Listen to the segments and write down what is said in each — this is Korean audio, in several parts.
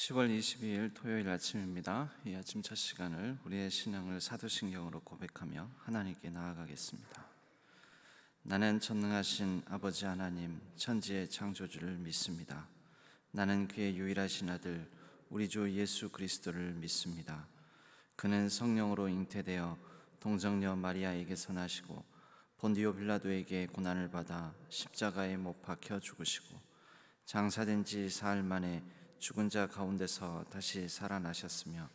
10월 22일 토요일 아침입니다. 이 아침 첫 시간을 우리의 신앙을 사도신경으로 고백하며 하나님께 나아가겠습니다. 나는 전능하신 아버지 하나님 천지의 창조주를 믿습니다. 나는 그의 유일하신 아들 우리 주 예수 그리스도를 믿습니다. 그는 성령으로 잉태되어 동정녀 마리아에게서 나시고 본디오 빌라도에게 고난을 받아 십자가에 못 박혀 죽으시고 장사된 지 사흘 만에 죽은 자 가운데서 다시 살아나셨으며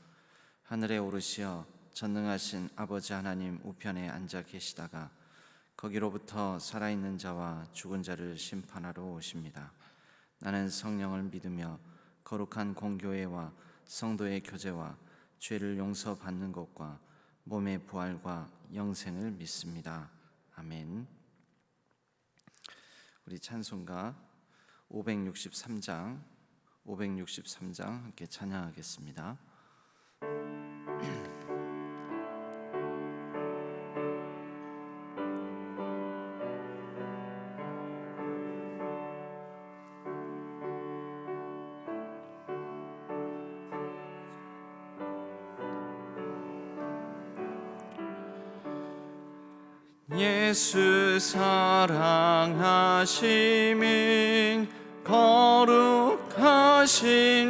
하늘에 오르시어 전능하신 아버지 하나님 우편에 앉아 계시다가 거기로부터 살아있는 자와 죽은 자를 심판하러 오십니다. 나는 성령을 믿으며 거룩한 공교회와 성도의 교제와 죄를 용서받는 것과 몸의 부활과 영생을 믿습니다. 아멘. 우리 찬송가 563장 함께 찬양하겠습니다. 예수 사랑하심은 거룩하신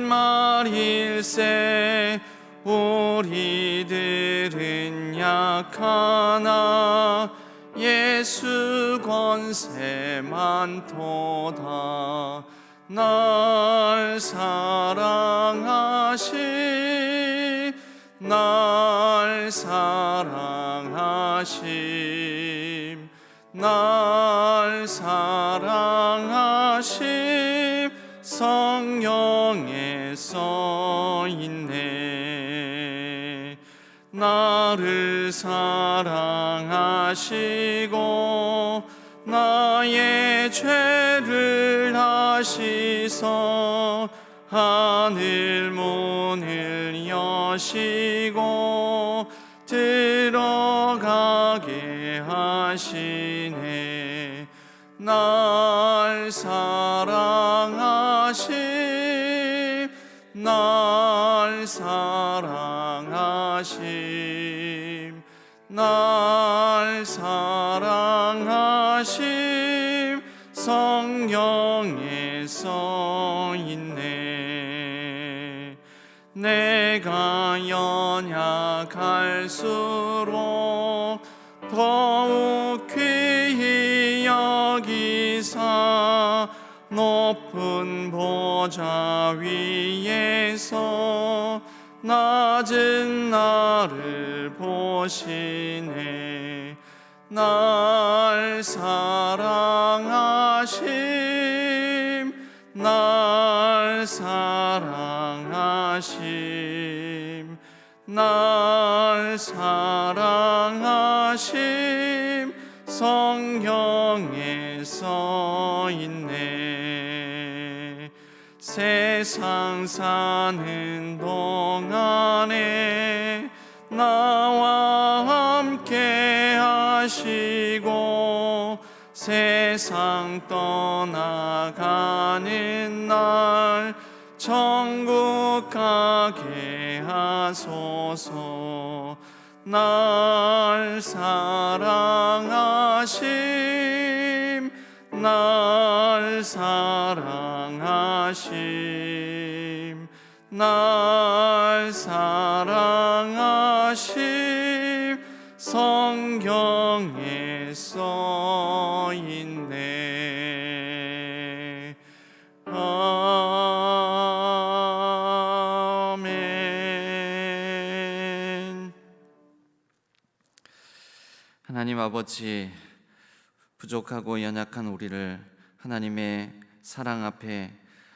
말일세. 우리들은 약하나 예수 권세만 도다. 날 사랑하심 날 사랑하심 성령에 써있네. 나를 사랑하시고 나의 죄를 다시서 하늘 문을 여시고 들어가게 하시네. 날 사랑하심 성령에 써있네. 내가 연약할수록 더욱 귀히 여기사 높은 보좌 위에서 낮은 나를 보시네. 날 사랑하심 성경에 써있네. 세상 사는 동안에 나와 함께 하시고 세상 떠나가는 날 천국 가게 하소서. 날 사랑하심 성경에 써있네. 아멘. 하나님 아버지, 부족하고 연약한 우리를 하나님의 사랑 앞에,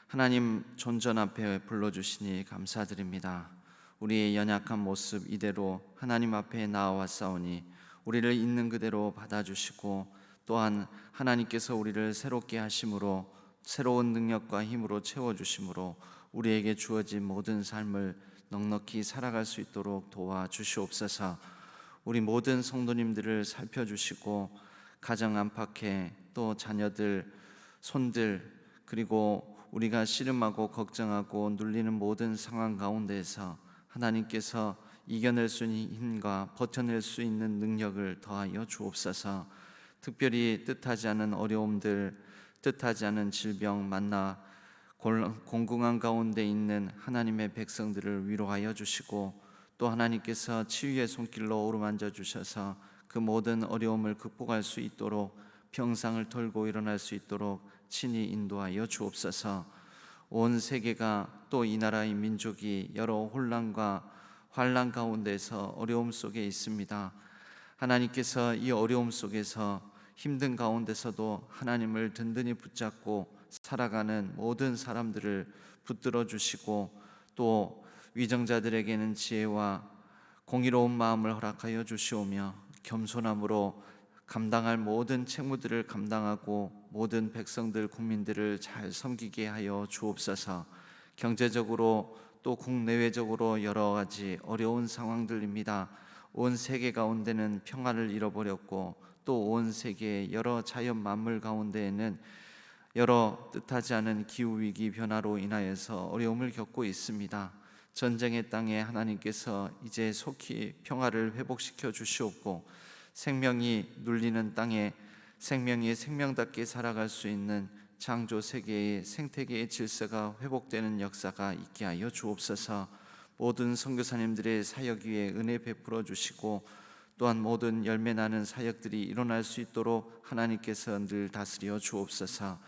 하나님 존전 앞에 불러주시니 감사드립니다. 우리의 연약한 모습 이대로 하나님 앞에 나아왔사오니 우리를 있는 그대로 받아주시고 또한 하나님께서 우리를 새롭게 하심으로 새로운 능력과 힘으로 채워주심으로 우리에게 주어진 모든 삶을 넉넉히 살아갈 수 있도록 도와주시옵소서. 우리 모든 성도님들을 살펴주시고 가정 안팎에 또 자녀들, 손들, 그리고 우리가 씨름하고 걱정하고 눌리는 모든 상황 가운데에서 하나님께서 이겨낼 수 있는 힘과 버텨낼 수 있는 능력을 더하여 주옵소서. 특별히 뜻하지 않은 어려움들, 뜻하지 않은 질병 만나 공공한 가운데 있는 하나님의 백성들을 위로하여 주시고, 또 하나님께서 치유의 손길로 어루만져 주셔서 그 모든 어려움을 극복할 수 있도록, 평상을 털고 일어날 수 있도록 친히 인도하여 주옵소서. 온 세계가 또 이 나라의 민족이 여러 혼란과 환난 가운데서 어려움 속에 있습니다. 하나님께서 이 어려움 속에서 힘든 가운데서도 하나님을 든든히 붙잡고 살아가는 모든 사람들을 붙들어 주시고, 또 위정자들에게는 지혜와 공의로운 마음을 허락하여 주시오며, 겸손함으로 감당할 모든 책무들을 감당하고 모든 백성들 국민들을 잘 섬기게 하여 주옵소서. 경제적으로 또 국내외적으로 여러 가지 어려운 상황들입니다. 온 세계 가운데는 평화를 잃어버렸고, 또 온 세계의 여러 자연 만물 가운데에는 여러 뜻하지 않은 기후위기 변화로 인하여서 어려움을 겪고 있습니다. 전쟁의 땅에 하나님께서 이제 속히 평화를 회복시켜 주시옵고, 생명이 눌리는 땅에 생명이 생명답게 살아갈 수 있는 창조 세계의 생태계의 질서가 회복되는 역사가 있게 하여 주옵소서. 모든 선교사님들의 사역 위에 은혜 베풀어 주시고, 또한 모든 열매 나는 사역들이 일어날 수 있도록 하나님께서 늘 다스려 주옵소서.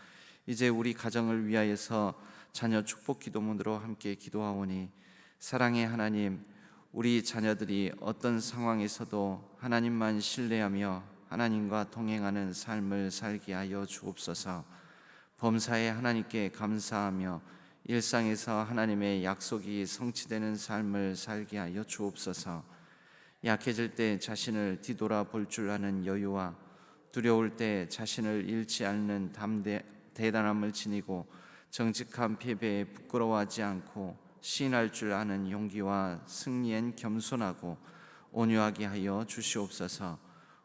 이제 우리 가정을 위하여서 자녀 축복 기도문으로 함께 기도하오니, 사랑의 하나님, 우리 자녀들이 어떤 상황에서도 하나님만 신뢰하며 하나님과 동행하는 삶을 살게 하여 주옵소서. 범사에 하나님께 감사하며 일상에서 하나님의 약속이 성취되는 삶을 살게 하여 주옵소서. 약해질 때 자신을 뒤돌아 볼 줄 아는 여유와 두려울 때 자신을 잃지 않는 대단함을 지니고, 정직한 패배에 부끄러워하지 않고 시인할 줄 아는 용기와 승리엔 겸손하고 온유하게 하여 주시옵소서.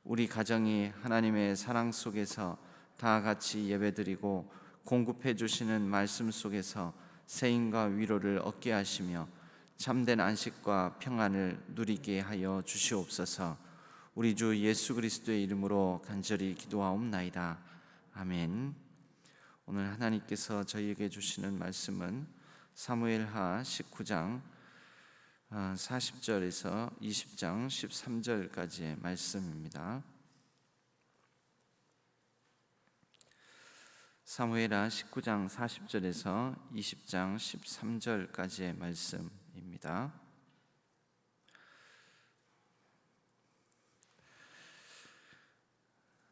우리 가정이 하나님의 사랑 속에서 다 같이 예배드리고 공급해 주시는 말씀 속에서 세임과 위로를 얻게 하시며 참된 안식과 평안을 누리게 하여 주시옵소서. 우리 주 예수 그리스도의 이름으로 간절히 기도하옵나이다. 아멘. 오늘 하나님께서 저희에게 주시는 말씀은 사무엘하 19장 40절에서 20장 13절까지의 말씀입니다. 사무엘하 19장 40절에서 20장 13절까지의 말씀입니다.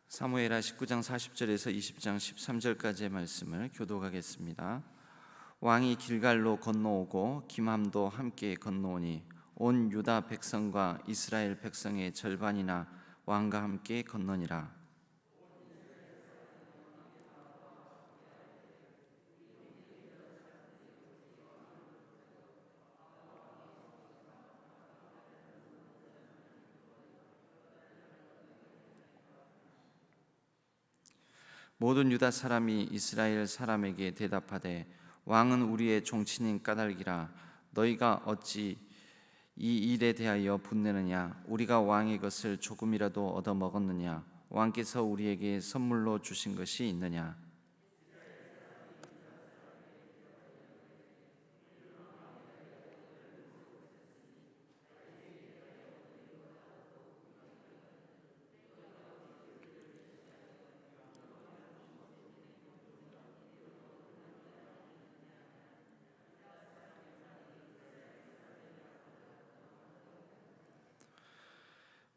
사무엘하 19장 40절에서 20장 13절까지의 말씀을 교독하겠습니다. 왕이 길갈로 건너오고 김함도 함께 건너오니 온 유다 백성과 이스라엘 백성의 절반이나 왕과 함께 건너니라. 모든 유다 사람이 이스라엘 사람에게 대답하되, 왕은 우리의 종친인 까닭이라. 너희가 어찌 이 일에 대하여 분내느냐? 우리가 왕의 것을 조금이라도 얻어 먹었느냐? 왕께서 우리에게 선물로 주신 것이 있느냐?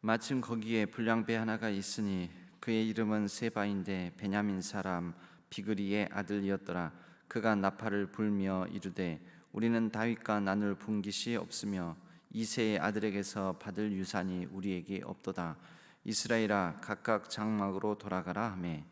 마침 거기에 불량배 하나가 있으니 그의 이름은 세바인데 베냐민 사람 비그리의 아들이었더라. 그가 나팔을 불며 이르되, 우리는 다윗과 나눌 분깃이 없으며 이새의 아들에게서 받을 유산이 우리에게 없도다. 이스라엘아, 각각 장막으로 돌아가라 하매,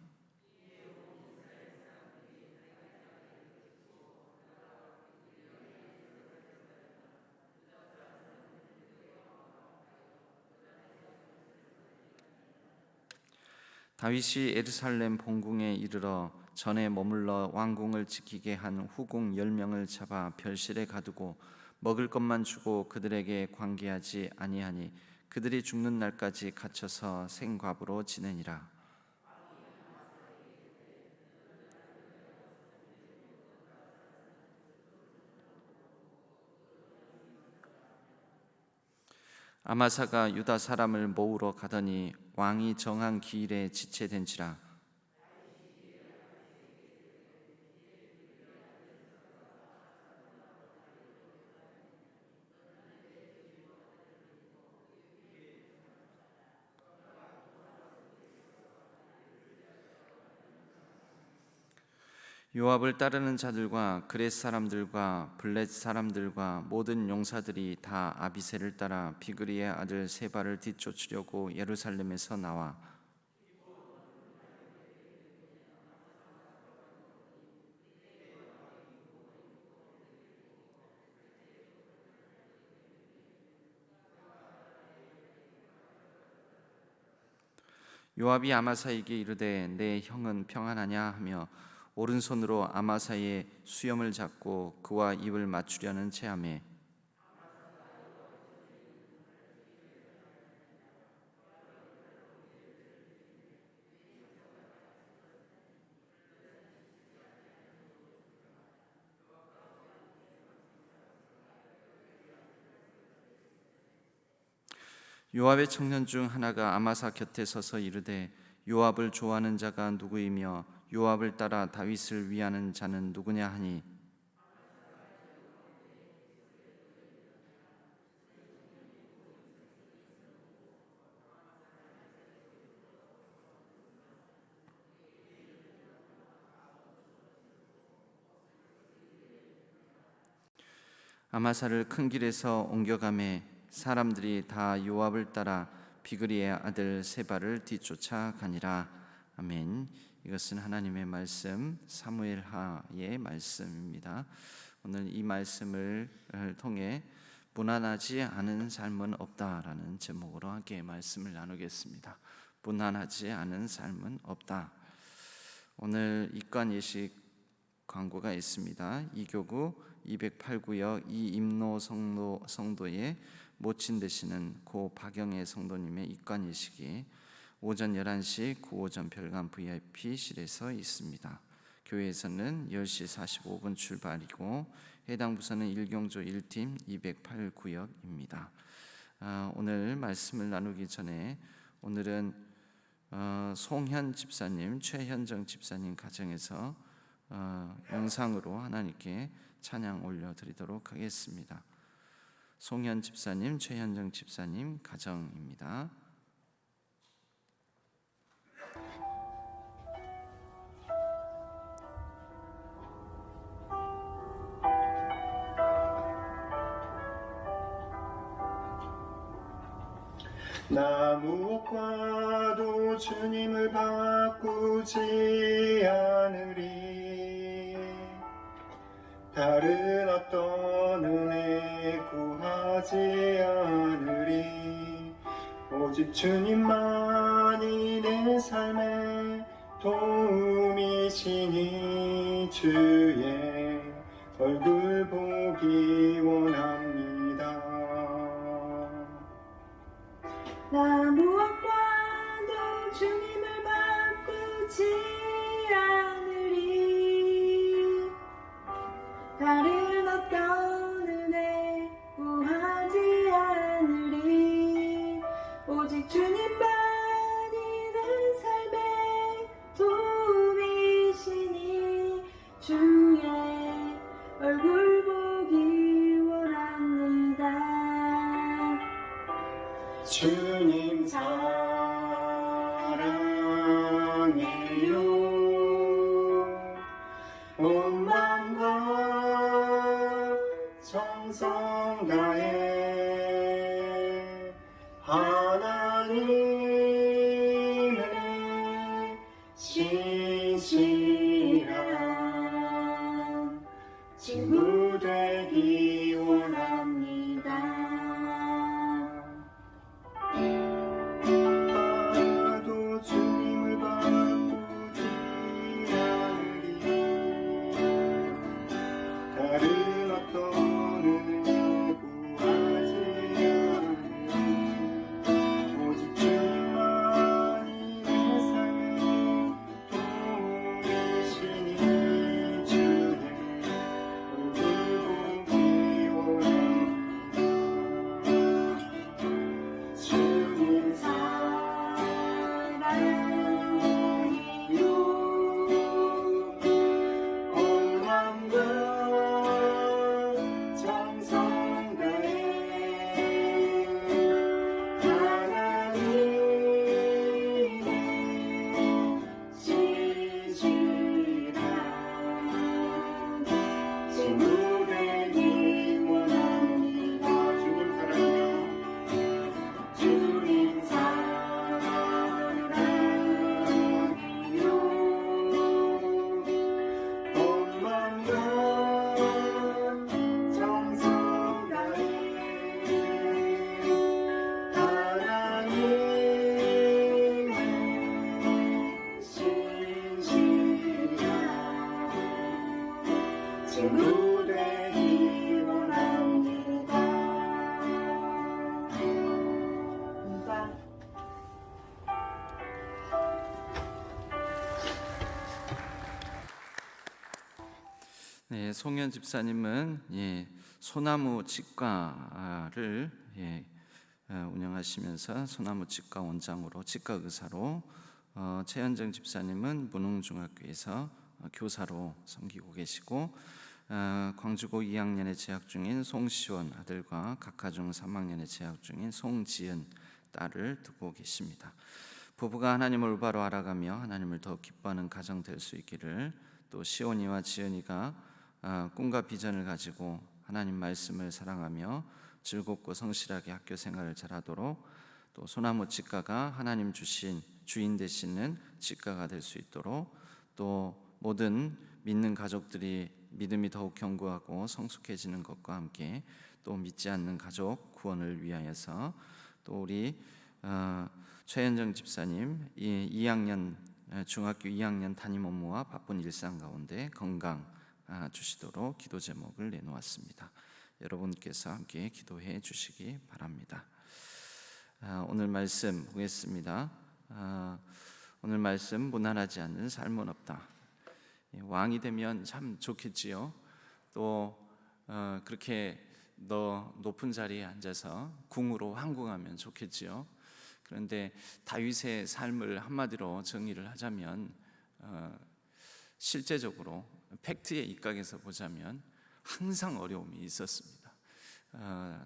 다윗이 예루살렘 본궁에 이르러 전에 머물러 왕궁을 지키게 한 후궁 10명을 잡아 별실에 가두고 먹을 것만 주고 그들에게 관계하지 아니하니 그들이 죽는 날까지 갇혀서 생과부로 지내니라. 아마사가 유다 사람을 모으러 가더니 왕이 정한 기일에 지체된지라. 요압을 따르는 자들과 그렛 사람들과 블렛 사람들과 모든 용사들이 다 아비새를 따라 비그리의 아들 세바를 뒤쫓으려고 예루살렘에서 나와 요압이 아마사에게 이르되 내 형은 평안하냐 하며 오른손으로 아마사의 수염을 잡고 그와 입을 맞추려는 체하매 요압의 청년 중 하나가 아마사 곁에 서서 이르되 요압을 좋아하는 자가 누구이며 요압을 따라 다윗을 위하는 자는 누구냐 하니 아마사를 큰 길에서 옮겨가매 사람들이 다 요압을 따라 비그리의 아들 세바를 뒤쫓아가니라. 아멘. 이것은 하나님의 말씀 사무엘하의 말씀입니다. 오늘 이 말씀을 통해 무난하지 않은 삶은 없다라는 제목으로 함께 말씀을 나누겠습니다. 무난하지 않은 삶은 없다. 오늘 입관 예식 광고가 있습니다. 이교구 208구역 이임노 성도의 모친 되시는 고 박영애 성도님의 입관 예식이 오전 11시 구오전 별관 VIP실에서 있습니다. 교회에서는 10시 45분 출발이고 해당 부서는 일경조 1팀 208구역입니다. 오늘 말씀을 나누기 전에 오늘은 송현 집사님, 최현정 집사님 가정에서 영상으로 하나님께 찬양 올려드리도록 하겠습니다. 송현 집사님, 최현정 집사님 가정입니다. 나 무엇과도 주님을 바꾸지 않으리. 다른 어떤 은혜 구하지 않으리. 오직 주님만이 내 삶의 도움이시니 주의 얼굴 보기 원합니다. 나 무엇과도 주님을 바꾸지 않으리. 다른 어떤 은혜 구하지 않으리. 오직 주님만이 내 삶의 도움이시니 주의 얼굴 보기 원합니다. 주님 사랑해요. 온 마음과 정성 다해 하나님의 신실한 친구 되기 원합니다. 주님을 바꾸지 않으리. 송현 집사님은 소나무 치과를 운영하시면서 소나무 치과 원장으로, 치과 의사로, 최현정 집사님은 문흥중학교에서 교사로 섬기고 계시고, 광주고 2학년에 재학 중인 송시원 아들과 각하중 3학년에 재학 중인 송지은 딸을 두고 계십니다. 부부가 하나님을 올바로 알아가며 하나님을 더 기뻐하는 가정 될 수 있기를, 또 시온이와 지은이가 꿈과 비전을 가지고 하나님 말씀을 사랑하며 즐겁고 성실하게 학교 생활을 잘하도록, 또 소나무 치과가 하나님 주신 주인 되시는 치과가 될 수 있도록, 또 모든 믿는 가족들이 믿음이 더욱 견고하고 성숙해지는 것과 함께 또 믿지 않는 가족 구원을 위하여서, 또 우리 최현정 집사님 2학년 중학교 2학년 담임 업무와 바쁜 일상 가운데 건강 주시도록 기도 제목을 내놓았습니다. 여러분께서 함께 기도해 주시기 바랍니다. 오늘 말씀 보겠습니다. 오늘 말씀, 무난하지 않는 삶은 없다. 왕이 되면 참 좋겠지요. 또 그렇게 높은 자리에 앉아서 궁으로 황궁하면 좋겠지요. 그런데 다윗의 삶을 한마디로 정리를 하자면, 실제적으로 팩트의 입각에서 보자면 항상 어려움이 있었습니다.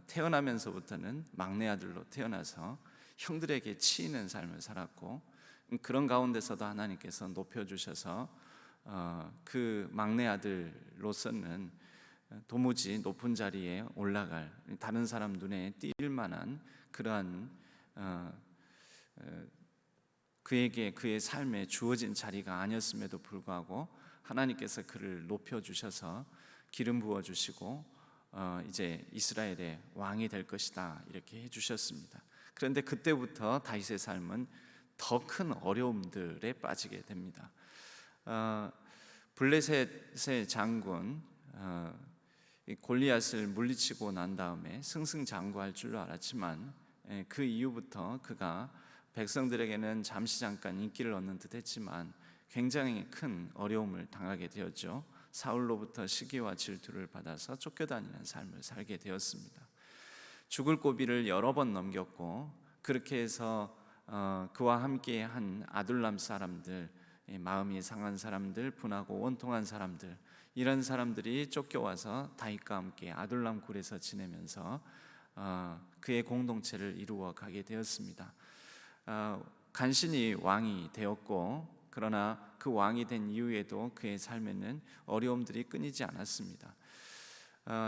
태어나면서부터는 막내 아들로 태어나서 형들에게 치이는 삶을 살았고, 그런 가운데서도 하나님께서 높여주셔서 그 막내 아들로서는 도무지 높은 자리에 올라갈, 다른 사람 눈에 띌 만한 그러한 그에게 그의 삶에 주어진 자리가 아니었음에도 불구하고 하나님께서 그를 높여주셔서 기름 부어주시고 이제 이스라엘의 왕이 될 것이다 이렇게 해주셨습니다. 그런데 그때부터 다윗의 삶은 더 큰 어려움들에 빠지게 됩니다. 블레셋의 장군 골리앗을 물리치고 난 다음에 승승장구할 줄로 알았지만, 그 이후부터 그가 백성들에게는 잠시 잠깐 인기를 얻는 듯 했지만 굉장히 큰 어려움을 당하게 되었죠. 사울로부터 시기와 질투를 받아서 쫓겨다니는 삶을 살게 되었습니다. 죽을 고비를 여러 번 넘겼고, 그렇게 해서 그와 함께 한 아둘람 사람들, 마음이 상한 사람들, 분하고 원통한 사람들, 이런 사람들이 쫓겨와서 다윗과 함께 아둘람 굴에서 지내면서 그의 공동체를 이루어 가게 되었습니다. 간신히 왕이 되었고, 그러나 그 왕이 된 이후에도 그의 삶에는 어려움들이 끊이지 않았습니다.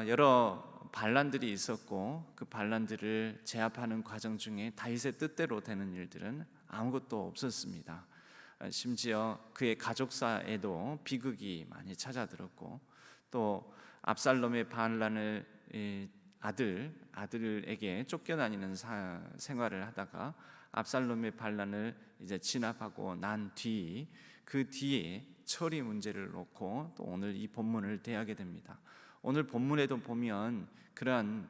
여러 반란들이 있었고, 그 반란들을 제압하는 과정 중에 다윗의 뜻대로 되는 일들은 아무것도 없었습니다. 심지어 그의 가족사에도 비극이 많이 찾아들었고, 또 압살롬의 반란을 아들에게 쫓겨다니는 생활을 하다가 압살롬의 반란을 이제 진압하고 난 뒤, 그 뒤에 처리 문제를 놓고 또 오늘 이 본문을 대하게 됩니다. 오늘 본문에도 보면 그러한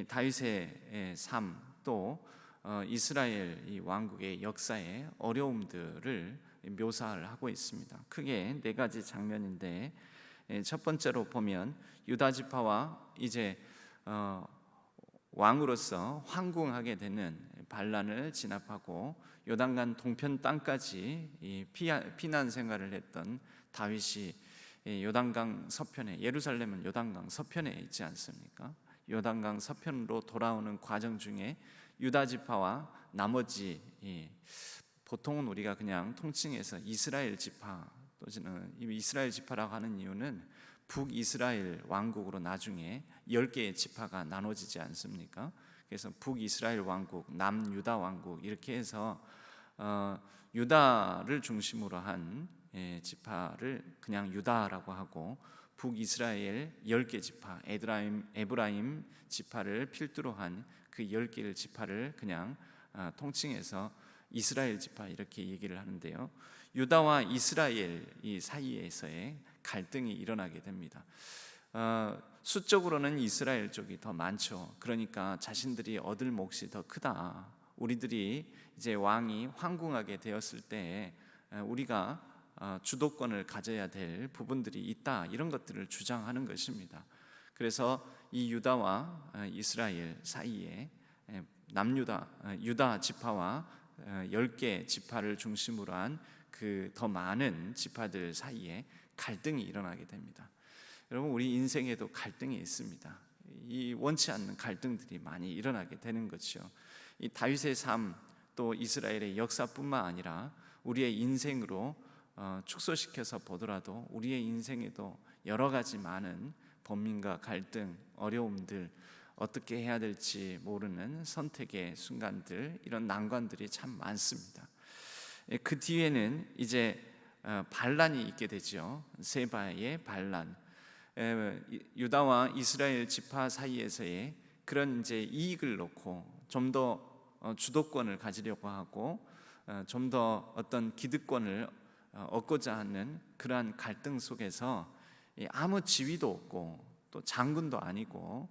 다윗의 삶, 또 이스라엘 이 왕국의 역사의 어려움들을 묘사를 하고 있습니다. 크게 네 가지 장면인데, 첫 번째로 보면 유다 지파와 이제 왕으로서 황궁하게 되는 반란을 진압하고 요단강 동편 땅까지 피난 생활을 했던 다윗이 요단강 서편에, 예루살렘은 요단강 서편에 있지 않습니까? 요단강 서편으로 돌아오는 과정 중에 유다 지파와 나머지, 보통은 우리가 그냥 통칭해서 이스라엘 지파, 또는 이스라엘 지파라고 하는 이유는 북이스라엘 왕국으로 나중에 10개의 지파가 나눠지지 않습니까? 그래서 북이스라엘 왕국, 남유다 왕국 이렇게 해서 유다를 중심으로 한 지파를 그냥 유다라고 하고, 북이스라엘 10개 지파, 에브라임 지파를 필두로 한 그 10개의 지파를 그냥 통칭해서 이스라엘 지파 이렇게 얘기를 하는데요. 유다와 이스라엘 이 사이에서의 갈등이 일어나게 됩니다. 수적으로는 이스라엘 쪽이 더 많죠. 그러니까 자신들이 얻을 몫이 더 크다. 우리들이 이제 왕이 황궁하게 되었을 때 우리가 주도권을 가져야 될 부분들이 있다, 이런 것들을 주장하는 것입니다. 그래서 이 유다와 이스라엘 사이에 유다 지파와 10개 지파를 중심으로 한 그 더 많은 지파들 사이에 갈등이 일어나게 됩니다. 여러분, 우리 인생에도 갈등이 있습니다. 이 원치 않는 갈등들이 많이 일어나게 되는 것이죠. 이 다윗의 삶, 또 이스라엘의 역사뿐만 아니라 우리의 인생으로 축소시켜서 보더라도 우리의 인생에도 여러 가지 많은 번민과 갈등, 어려움들, 어떻게 해야 될지 모르는 선택의 순간들, 이런 난관들이 참 많습니다. 그 뒤에는 이제 반란이 있게 되죠. 세바의 반란. 유다와 이스라엘 지파 사이에서의 그런 이제 이익을 놓고 좀 더 주도권을 가지려고 하고 좀 더 어떤 기득권을 얻고자 하는 그러한 갈등 속에서 아무 지위도 없고 또 장군도 아니고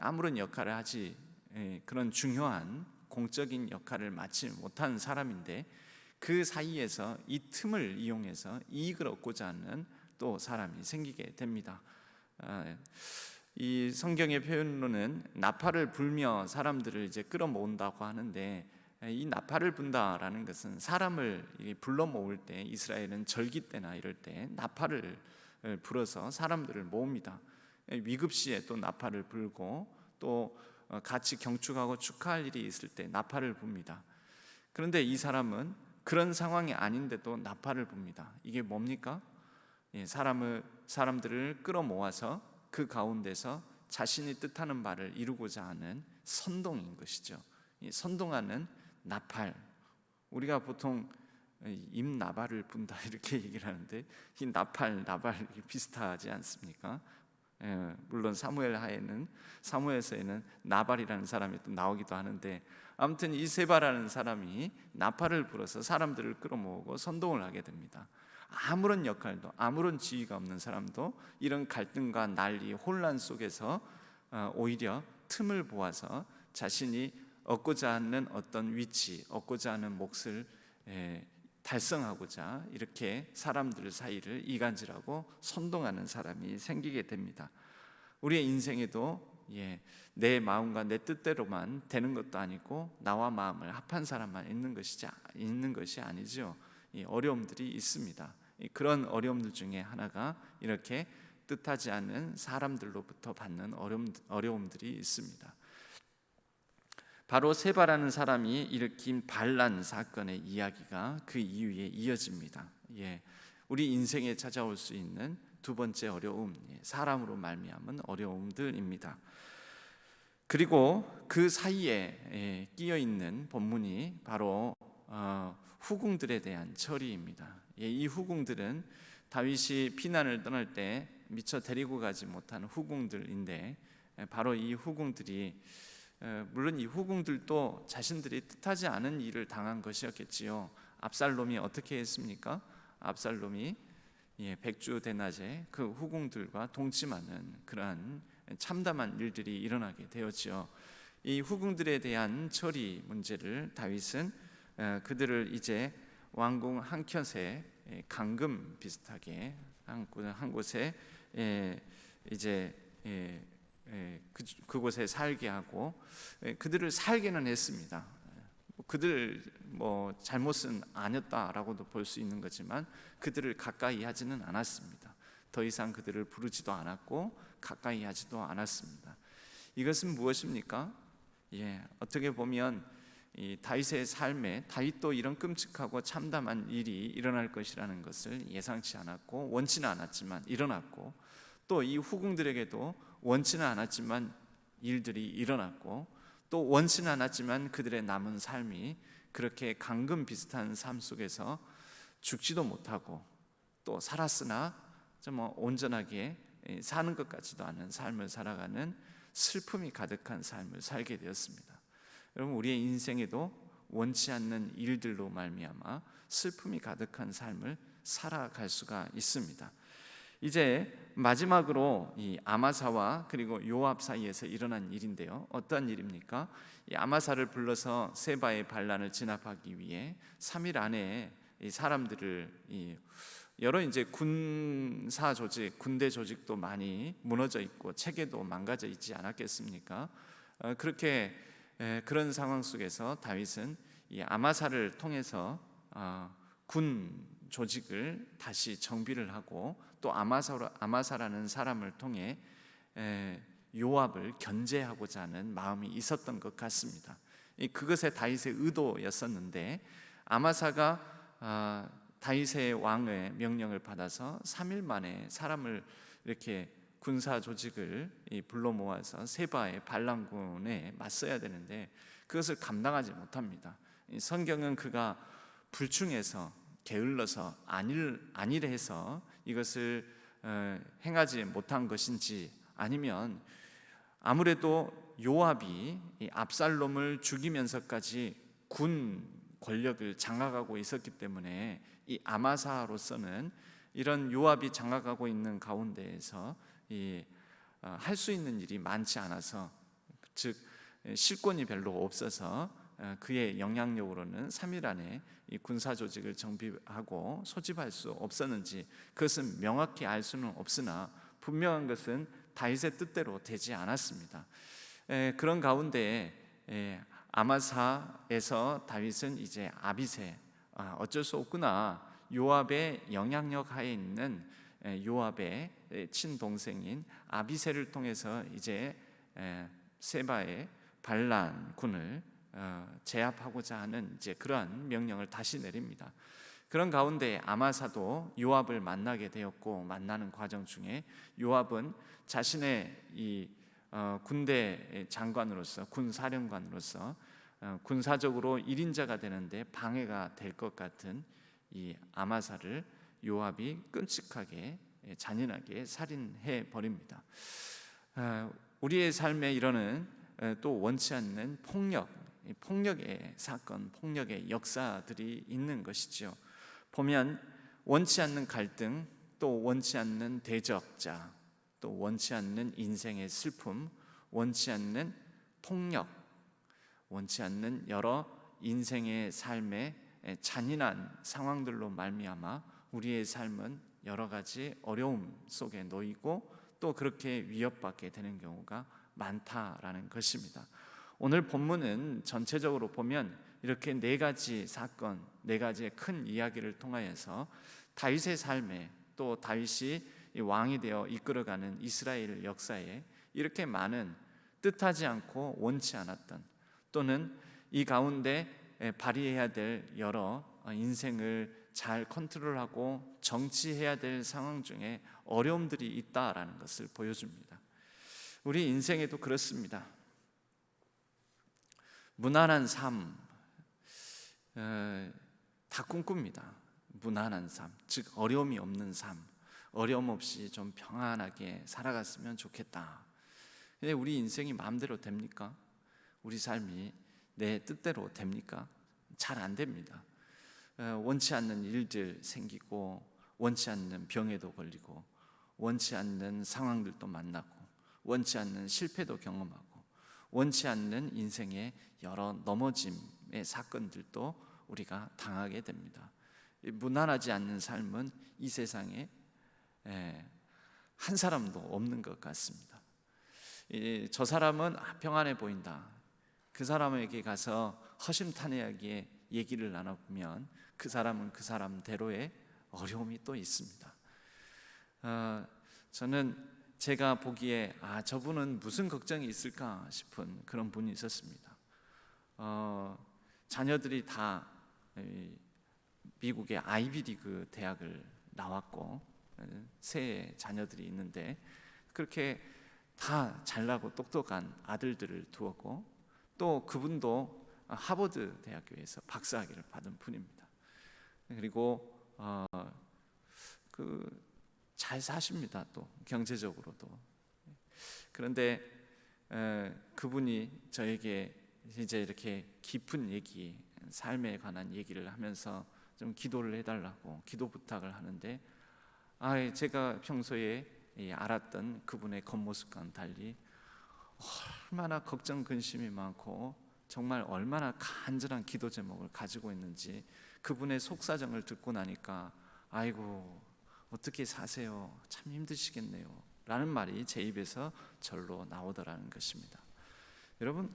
아무런 역할을 하지, 그런 중요한 공적인 역할을 맡지 못한 사람인데, 그 사이에서 이 틈을 이용해서 이익을 얻고자 하는 또 사람이 생기게 됩니다. 이 성경의 표현으로는 나팔을 불며 사람들을 이제 끌어모은다고 하는데, 이 나팔을 분다라는 것은 사람을 불러 모을 때, 이스라엘은 절기 때나 이럴 때 나팔을 불어서 사람들을 모읍니다. 위급 시에 또 나팔을 불고, 또 같이 경축하고 축하할 일이 있을 때 나팔을 붑니다. 그런데 이 사람은 그런 상황이 아닌데도 나팔을 붑니다. 이게 뭡니까? 사람들을 끌어모아서 그 가운데서 자신이 뜻하는 바를 이루고자 하는 선동인 것이죠. 이 선동하는 나팔, 우리가 보통 임나발을 분다 이렇게 얘기를 하는데, 이 나팔 비슷하지 않습니까? 물론 사무엘서에는 나발이라는 사람이 또 나오기도 하는데, 아무튼 이 세바라는 사람이 나팔을 불어서 사람들을 끌어모으고 선동을 하게 됩니다. 아무런 역할도, 아무런 지위가 없는 사람도 이런 갈등과 난리, 혼란 속에서 오히려 틈을 보아서 자신이 얻고자 하는 어떤 위치, 얻고자 하는 몫을 달성하고자 이렇게 사람들 사이를 이간질하고 선동하는 사람이 생기게 됩니다. 우리의 인생에도 내 마음과 내 뜻대로만 되는 것도 아니고 나와 마음을 합한 사람만 있는 것이 아니죠. 어려움들이 있습니다. 그런 어려움들 중에 하나가 이렇게 뜻하지 않은 사람들로부터 받는 어려움들이 있습니다. 바로 세바라는 사람이 일으킨 반란 사건의 이야기가 그 이후에 이어집니다. 우리 인생에 찾아올 수 있는 두 번째 어려움, 사람으로 말미암은 어려움들입니다. 그리고 그 사이에 끼어 있는 본문이 바로 후궁들에 대한 처리입니다. 이 후궁들은 다윗이 피난을 떠날 때 미처 데리고 가지 못한 후궁들인데, 바로 이 후궁들이, 물론 이 후궁들도 자신들이 뜻하지 않은 일을 당한 것이었겠지요. 압살롬이 어떻게 했습니까? 압살롬이 백주 대낮에 그 후궁들과 동침하는 그러한 참담한 일들이 일어나게 되었지요. 이 후궁들에 대한 처리 문제를 다윗은 그들을 이제 왕궁 한 켠에 강금 비슷하게 한 곳에 이제 그곳에 살게 하고 그들을 살게는 했습니다. 그들 잘못은 아니었다라고도 볼 수 있는 거지만 그들을 가까이 하지는 않았습니다. 더 이상 그들을 부르지도 않았고 가까이 하지도 않았습니다. 이것은 무엇입니까? 어떻게 보면 이 다윗의 삶에, 다윗도 이런 끔찍하고 참담한 일이 일어날 것이라는 것을 예상치 않았고 원치는 않았지만 일어났고, 또 이 후궁들에게도 원치는 않았지만 일들이 일어났고, 또 원치는 않았지만 그들의 남은 삶이 그렇게 강금 비슷한 삶 속에서 죽지도 못하고 또 살았으나 온전하게 사는 것 같지도 않은 삶을 살아가는 슬픔이 가득한 삶을 살게 되었습니다. 여러분, 우리의 인생에도 원치 않는 일들로 말미암아 슬픔이 가득한 삶을 살아갈 수가 있습니다. 이제 마지막으로 이 아마사와 그리고 요압 사이에서 일어난 일인데요. 어떤 일입니까? 이 아마사를 불러서 세바의 반란을 진압하기 위해 3일 안에 이 사람들을 여러 이제 군사 조직, 군대 조직도 많이 무너져 있고 체계도 망가져 있지 않았겠습니까? 그렇게 그런 상황 속에서 다윗은 이 아마사를 통해서 군 조직을 다시 정비를 하고 또 아마사라는 사람을 통해 요압을 견제하고자 하는 마음이 있었던 것 같습니다. 그것에 다윗의 의도였었는데 아마사가 다윗의 왕의 명령을 받아서 3일 만에 사람을 이렇게 군사 조직을 불러 모아서 세바의 반란군에 맞서야 되는데 그것을 감당하지 못합니다. 성경은 그가 불충해서 게을러서 안일해서 이것을 행하지 못한 것인지 아니면 아무래도 요압이 압살롬을 죽이면서까지 군 권력을 장악하고 있었기 때문에 이 아마사로서는 이런 요압이 장악하고 있는 가운데에서 할 수 있는 일이 많지 않아서, 즉 실권이 별로 없어서 그의 영향력으로는 3일 안에 이 군사 조직을 정비하고 소집할 수 없었는지 그것은 명확히 알 수는 없으나 분명한 것은 다윗의 뜻대로 되지 않았습니다. 그런 가운데 아마사에서 다윗은 이제 아비새, 어쩔 수 없구나, 요압의 영향력 하에 있는 요압의 친동생인 아비새를 통해서 이제 세바의 반란군을 제압하고자 하는 이제 그러한 명령을 다시 내립니다. 그런 가운데 아마사도 요압을 만나게 되었고, 만나는 과정 중에 요압은 자신의 이 군대 장관으로서, 군 사령관으로서 군사적으로 1인자가 되는데 방해가 될 것 같은 이 아마사를 요압이 끔찍하게 잔인하게 살인해 버립니다. 우리의 삶에 이러는 또 원치 않는 폭력의 사건, 폭력의 역사들이 있는 것이죠. 보면 원치 않는 갈등, 또 원치 않는 대적자, 또 원치 않는 인생의 슬픔, 원치 않는 폭력, 원치 않는 여러 인생의 삶의 잔인한 상황들로 말미암아 우리의 삶은 여러 가지 어려움 속에 놓이고 또 그렇게 위협받게 되는 경우가 많다라는 것입니다. 오늘 본문은 전체적으로 보면 이렇게 네 가지 사건, 네 가지의 큰 이야기를 통하여서 다윗의 삶에, 또 다윗이 왕이 되어 이끌어가는 이스라엘 역사에 이렇게 많은 뜻하지 않고 원치 않았던, 또는 이 가운데 발휘해야 될 여러 인생을 잘 컨트롤하고 정치해야 될 상황 중에 어려움들이 있다라는 것을 보여줍니다. 우리 인생에도 그렇습니다. 무난한 삶, 다 꿈꿉니다. 무난한 삶, 즉 어려움이 없는 삶, 어려움 없이 좀 평안하게 살아갔으면 좋겠다. 근데 우리 인생이 마음대로 됩니까? 우리 삶이 내 뜻대로 됩니까? 잘 안 됩니다. 원치 않는 일들 생기고, 원치 않는 병에도 걸리고, 원치 않는 상황들도 만나고, 원치 않는 실패도 경험하고, 원치 않는 인생의 여러 넘어짐의 사건들도 우리가 당하게 됩니다. 무난하지 않는 삶은 이 세상에 한 사람도 없는 것 같습니다. 저 사람은 평안해 보인다. 그 사람에게 가서 허심탄회하게 얘기를 나눠보면 그 사람은 그 사람대로의 어려움이 또 있습니다. 저는 제가 보기에 저분은 무슨 걱정이 있을까 싶은 그런 분이 있었습니다. 자녀들이 다 미국의 아이비리그 대학을 나왔고 세 자녀들이 있는데 그렇게 다 잘나고 똑똑한 아들들을 두었고, 또 그분도 하버드 대학교에서 박사학위를 받은 분입니다. 그리고 잘 사십니다. 또 경제적으로도. 그런데 그분이 저에게 이제 이렇게 깊은 얘기, 삶에 관한 얘기를 하면서 좀 기도를 해달라고 기도 부탁을 하는데, 제가 평소에 알았던 그분의 겉모습과는 달리 얼마나 걱정 근심이 많고 정말 얼마나 간절한 기도 제목을 가지고 있는지 그분의 속사정을 듣고 나니까 아이고 어떻게 사세요? 참 힘드시겠네요 라는 말이 제 입에서 절로 나오더라는 것입니다. 여러분,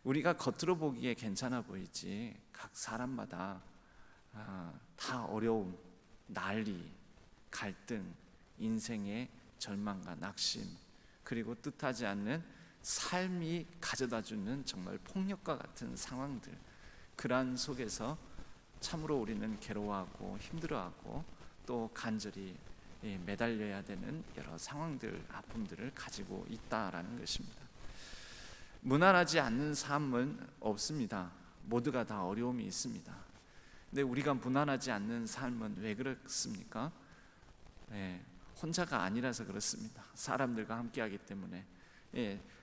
우리가 겉으로 보기에 괜찮아 보이지 각 사람마다 다 어려움, 난리, 갈등, 인생의 절망과 낙심, 그리고 뜻하지 않는 삶이 가져다주는 정말 폭력과 같은 상황들, 그러한 속에서 참으로 우리는 괴로워하고 힘들어하고 또 간절히 매달려야 되는 여러 상황들, 아픔들을 가지고 있다라는 것입니다. 무난하지 않는 삶은 없습니다. 모두가 다 어려움이 있습니다. 근데 우리가 무난하지 않는 삶은 왜 그렇습니까? 혼자가 아니라서 그렇습니다. 사람들과 함께하기 때문에,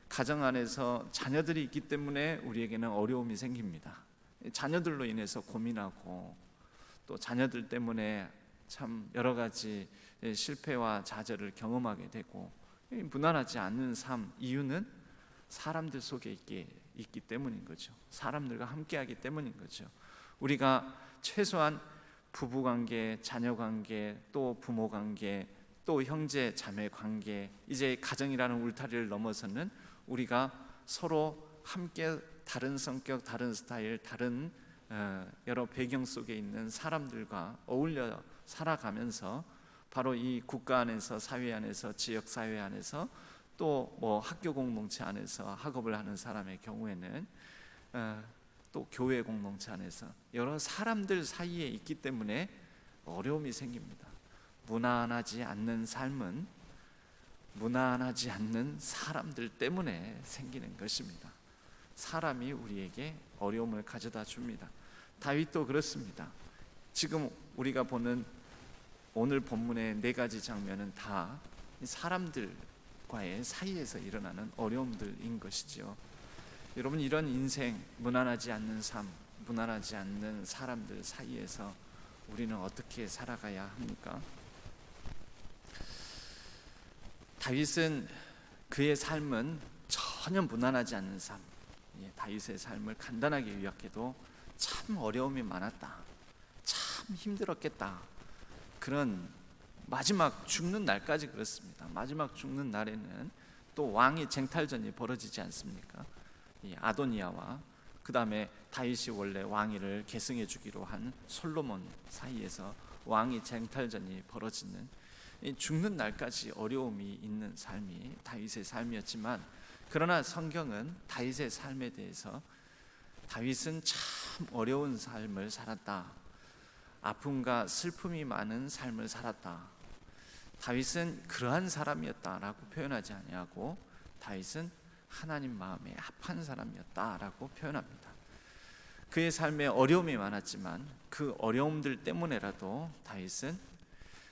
가정 안에서 자녀들이 있기 때문에 우리에게는 어려움이 생깁니다. 자녀들로 인해서 고민하고 또 자녀들 때문에 참 여러 가지 실패와 좌절을 경험하게 되고, 무난하지 않는 삶, 이유는 사람들 속에 있기 때문인 거죠. 사람들과 함께하기 때문인 거죠. 우리가 최소한 부부관계, 자녀관계, 또 부모관계, 또 형제 자매 관계, 이제 가정이라는 울타리를 넘어서는 우리가 서로 함께 다른 성격, 다른 스타일, 다른 여러 배경 속에 있는 사람들과 어울려 살아가면서 바로 이 국가 안에서, 사회 안에서, 지역 사회 안에서, 또 뭐 학교 공동체 안에서 학업을 하는 사람의 경우에는 또 교회 공동체 안에서 여러 사람들 사이에 있기 때문에 어려움이 생깁니다. 무난하지 않는 삶은 무난하지 않는 사람들 때문에 생기는 것입니다. 사람이 우리에게 어려움을 가져다 줍니다. 다윗도 그렇습니다. 지금 우리가 보는 오늘 본문의 4가지 장면은 다 사람들과의 사이에서 일어나는 어려움들인 것이죠. 여러분, 이런 인생, 무난하지 않는 삶, 무난하지 않는 사람들 사이에서 우리는 어떻게 살아가야 합니까? 다윗은 그의 삶은 전혀 무난하지 않는 삶, 다윗의 삶을 간단하게 요약해도 참 어려움이 많았다, 참 힘들었겠다, 그런 마지막 죽는 날까지 그렇습니다. 마지막 죽는 날에는 또 왕의 쟁탈전이 벌어지지 않습니까? 이 아도니아와 그 다음에 다윗이 원래 왕위를 계승해 주기로 한 솔로몬 사이에서 왕의 쟁탈전이 벌어지는 죽는 날까지 어려움이 있는 삶이 다윗의 삶이었지만, 그러나 성경은 다윗의 삶에 대해서 다윗은 참 어려운 삶을 살았다, 아픔과 슬픔이 많은 삶을 살았다, 다윗은 그러한 사람이었다라고 표현하지 아니하고 다윗은 하나님 마음에 합한 사람이었다라고 표현합니다. 그의 삶에 어려움이 많았지만 그 어려움들 때문에라도 다윗은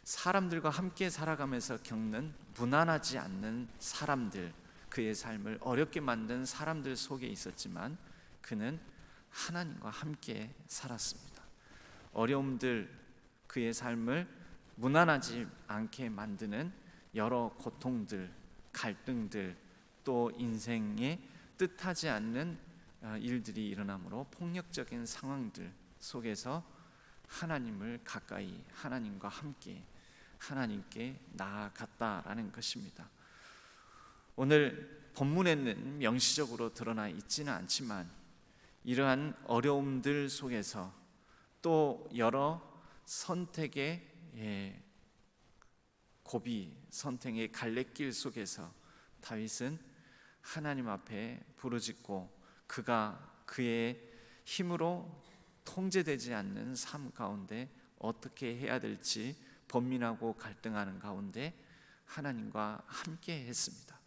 사람들과 함께 살아가면서 겪는 무난하지 않는 사람들, 그의 삶을 어렵게 만든 사람들 속에 있었지만 그는 하나님과 함께 살았습니다. 어려움들, 그의 삶을 무난하지 않게 만드는 여러 고통들, 갈등들, 또 인생에 뜻하지 않는 일들이 일어나므로 폭력적인 상황들 속에서 하나님을 가까이, 하나님과 함께 하나님께 나아갔다라는 것입니다. 오늘 본문에는 명시적으로 드러나 있지는 않지만 이러한 어려움들 속에서 또 여러 선택의 고비, 선택의 갈래길 속에서 다윗은 하나님 앞에 부르짖고 그가 그의 힘으로 통제되지 않는 삶 가운데 어떻게 해야 될지 번민하고 갈등하는 가운데 하나님과 함께 했습니다.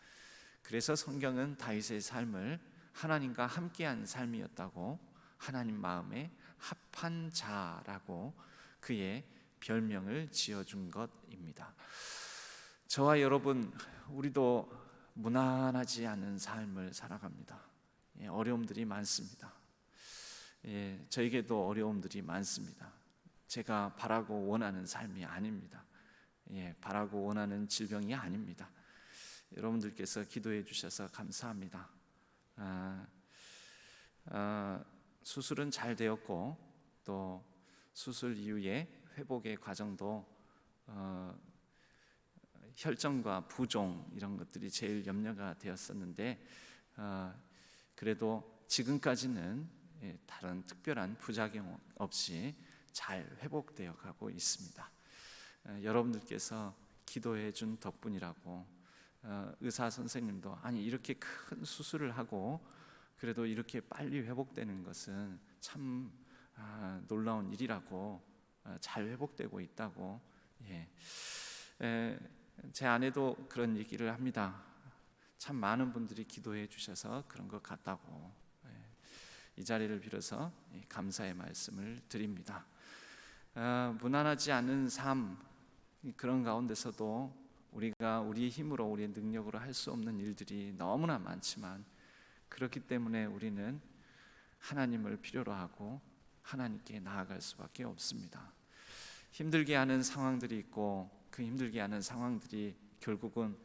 그래서 성경은 다윗의 삶을 하나님과 함께한 삶이었다고, 하나님 마음에 합한 자라고 그의 별명을 지어준 것입니다. 저와 여러분, 우리도 무난하지 않은 삶을 살아갑니다. 어려움들이 많습니다. 저에게도 어려움들이 많습니다. 제가 바라고 원하는 삶이 아닙니다. 바라고 원하는 질병이 아닙니다. 여러분들께서 기도해 주셔서 감사합니다. 수술은 잘 되었고 또 수술 이후에 회복의 과정도 혈전과 부종 이런 것들이 제일 염려가 되었었는데 그래도 지금까지는 다른 특별한 부작용 없이 잘 회복되어 가고 있습니다. 여러분들께서 기도해 준 덕분이라고 의사 선생님도 아니 이렇게 큰 수술을 하고 그래도 이렇게 빨리 회복되는 것은 참 놀라운 일이라고 잘 회복되고 있다고 제 아내도 그런 얘기를 합니다. 참 많은 분들이 기도해 주셔서 그런 것 같다고 이 자리를 빌어서 감사의 말씀을 드립니다. 무난하지 않은 삶 그런 가운데서도 우리가 우리의 힘으로 우리의 능력으로 할 수 없는 일들이 너무나 많지만 그렇기 때문에 우리는 하나님을 필요로 하고 하나님께 나아갈 수밖에 없습니다. 힘들게 하는 상황들이 있고 그 힘들게 하는 상황들이 결국은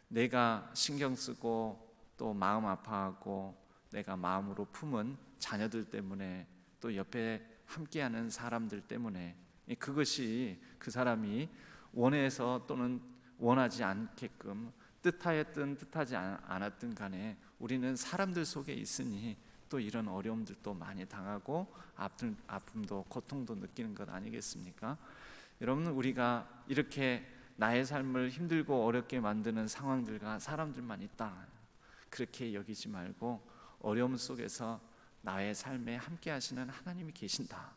내가 신경 쓰고 또 마음 아파하고 내가 마음으로 품은 자녀들 때문에 또 옆에 함께하는 사람들 때문에 그것이 그 사람이 원해서 또는 원하지 않게끔 뜻하였든 뜻하지 않았든 간에 우리는 사람들 속에 있으니 또 이런 어려움들도 많이 당하고 아픔도 고통도 느끼는 것 아니겠습니까? 여러분 우리가 이렇게 나의 삶을 힘들고 어렵게 만드는 상황들과 사람들만 있다 그렇게 여기지 말고 어려움 속에서 나의 삶에 함께 하시는 하나님이 계신다.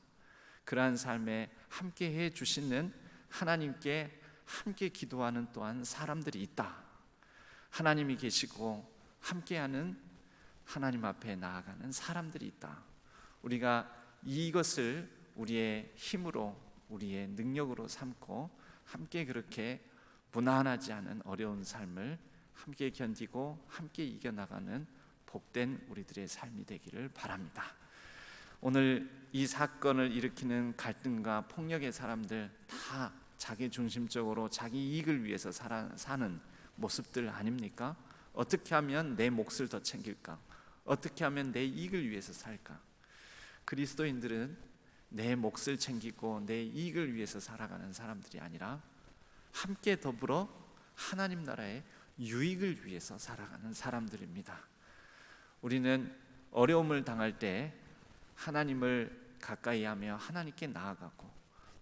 그러한 삶에 함께 해 주시는 하나님께 함께 기도하는 또한 사람들이 있다. 하나님이 계시고 함께하는 하나님 앞에 나아가는 사람들이 있다. 우리가 이것을 우리의 힘으로 우리의 능력으로 삼고 함께 그렇게 무난하지 않은 어려운 삶을 함께 견디고 함께 이겨나가는 복된 우리들의 삶이 되기를 바랍니다. 오늘 이 사건을 일으키는 갈등과 폭력의 사람들 다 자기 중심적으로 자기 이익을 위해서 사는 모습들 아닙니까? 어떻게 하면 내 몫을 더 챙길까? 어떻게 하면 내 이익을 위해서 살까? 그리스도인들은 내 몫을 챙기고 내 이익을 위해서 살아가는 사람들이 아니라 함께 더불어 하나님 나라의 유익을 위해서 살아가는 사람들입니다. 우리는 어려움을 당할 때 하나님을 가까이 하며 하나님께 나아가고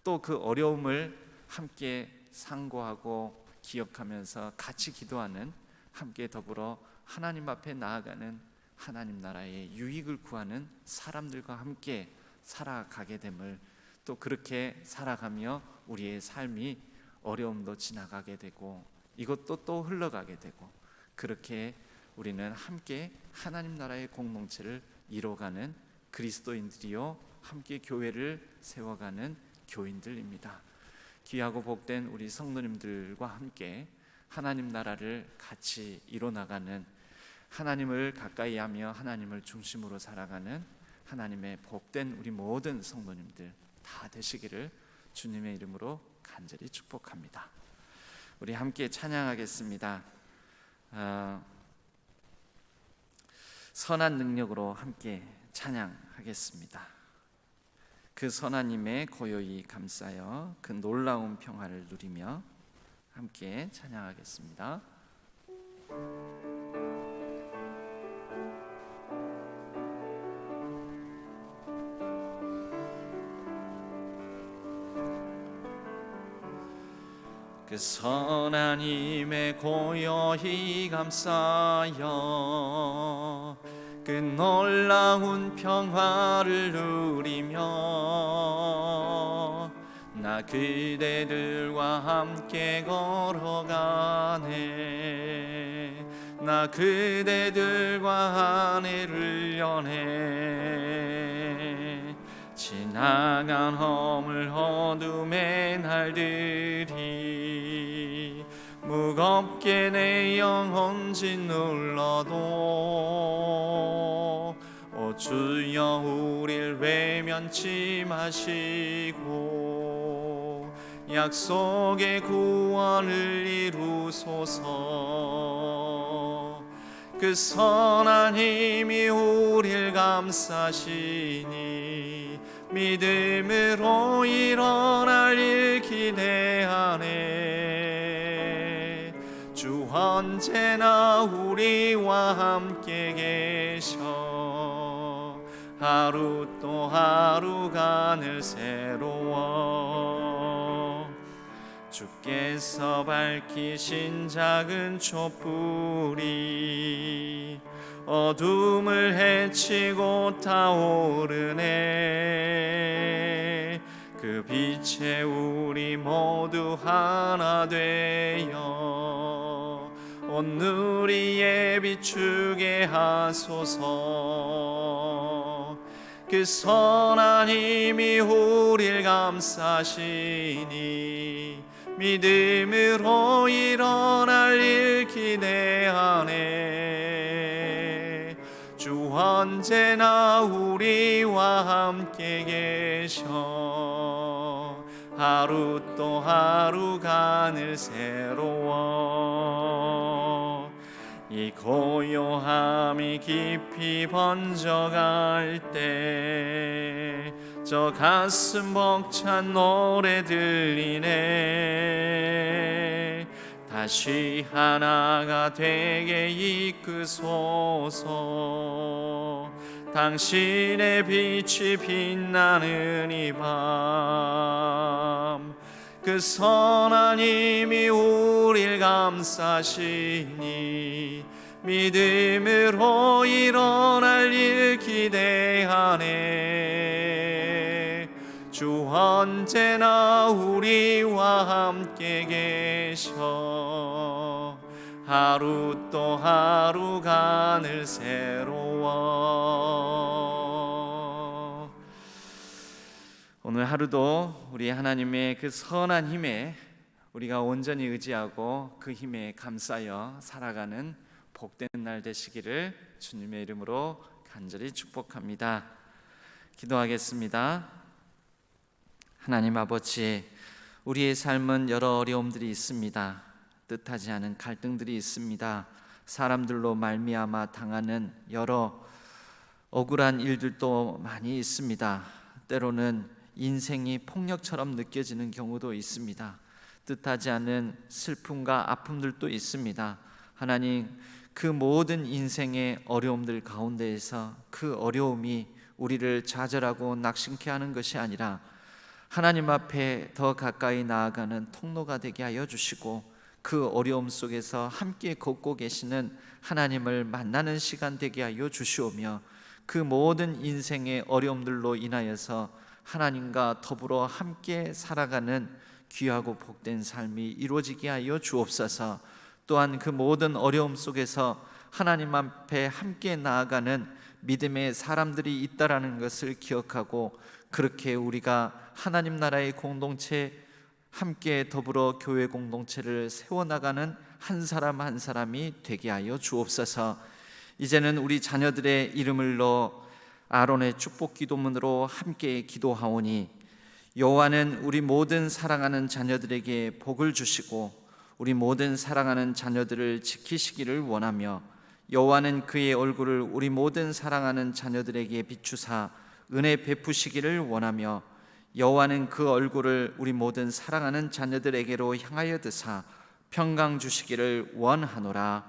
또 그 어려움을 함께 상고하고 기억하면서 같이 기도하는 함께 더불어 하나님 앞에 나아가는 하나님 나라의 유익을 구하는 사람들과 함께 살아가게 됨을 또 그렇게 살아가며 우리의 삶이 어려움도 지나가게 되고 이것도 또 흘러가게 되고 그렇게 우리는 함께 하나님 나라의 공동체를 이뤄가는 그리스도인들이요 함께 교회를 세워가는 교인들입니다. 귀하고 복된 우리 성도님들과 함께 하나님 나라를 같이 이뤄나가는 하나님을 가까이 하며 하나님을 중심으로 살아가는 하나님의 복된 우리 모든 성도님들 다 되시기를 주님의 이름으로 간절히 축복합니다. 우리 함께 찬양하겠습니다. 선한 능력으로 함께 찬양하겠습니다. 그 선하님의 고요히 감싸여 그 놀라운 평화를 누리며 함께 찬양하겠습니다. 그 선한 힘에 고요히 감싸여 그 놀라운 평화를 누리며 나 그대들과 함께 걸어가네 나 그대들과 아내를 연해 지나간 허물 어둠의 날들이 무겁게 내 영혼 짓눌러도 오 주여 우릴 외면치 마시고 약속의 구원을 이루소서 그 선한 힘이 우릴 감싸시니 믿음으로 일어날 일 기대하네. 주 언제나 우리와 함께 계셔 하루 또 하루가 늘 새로워. 주께서 밝히신 작은 촛불이 어둠을 헤치고 타오르네. 그 빛에 우리 모두 하나 되어 온누리에 비추게 하소서. 그 선한 힘이 우릴 감싸시니 믿음으로 일어날 일 기대하네. 주 언제나 우리와 함께 계셔 하루 또 하루가 늘 새로워. 이 고요함이 깊이 번져갈 때 저 가슴 벅찬 노래 들리네. 다시 하나가 되게 이끄소서. 당신의 빛이 빛나는 이 밤 그 선한 힘이 우릴 감싸시니 믿음으로 일어날 일 기대하네. 주 언제나 우리와 함께 계셔 하루 또 하루가 늘 새로워. 오늘 하루도 우리 하나님의 그 선한 힘에 우리가 온전히 의지하고 그 힘에 감싸여 살아가는 복된 날 되시기를 주님의 이름으로 간절히 축복합니다. 기도하겠습니다. 하나님 아버지, 우리의 삶은 여러 어려움들이 있습니다. 뜻하지 않은 갈등들이 있습니다. 사람들로 말미암아 당하는 여러 억울한 일들도 많이 있습니다. 때로는 인생이 폭력처럼 느껴지는 경우도 있습니다. 뜻하지 않은 슬픔과 아픔들도 있습니다. 하나님, 그 모든 인생의 어려움들 가운데에서 그 어려움이 우리를 좌절하고 낙심케 하는 것이 아니라 하나님 앞에 더 가까이 나아가는 통로가 되게 하여 주시고, 그 어려움 속에서 함께 걷고 계시는 하나님을 만나는 시간 되게 하여 주시오며, 그 모든 인생의 어려움들로 인하여서 하나님과 더불어 함께 살아가는 귀하고 복된 삶이 이루어지게 하여 주옵소서. 또한 그 모든 어려움 속에서 하나님 앞에 함께 나아가는 믿음의 사람들이 있다라는 것을 기억하고, 그렇게 우리가 하나님 나라의 공동체, 함께 더불어 교회 공동체를 세워나가는 한 사람 한 사람이 되게 하여 주옵소서. 이제는 우리 자녀들의 이름을 넣어 아론의 축복 기도문으로 함께 기도하오니, 여호와는 우리 모든 사랑하는 자녀들에게 복을 주시고 우리 모든 사랑하는 자녀들을 지키시기를 원하며, 여호와는 그의 얼굴을 우리 모든 사랑하는 자녀들에게 비추사 은혜 베푸시기를 원하며, 여호와는 그 얼굴을 우리 모든 사랑하는 자녀들에게로 향하여 드사 평강 주시기를 원하노라.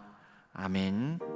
아멘.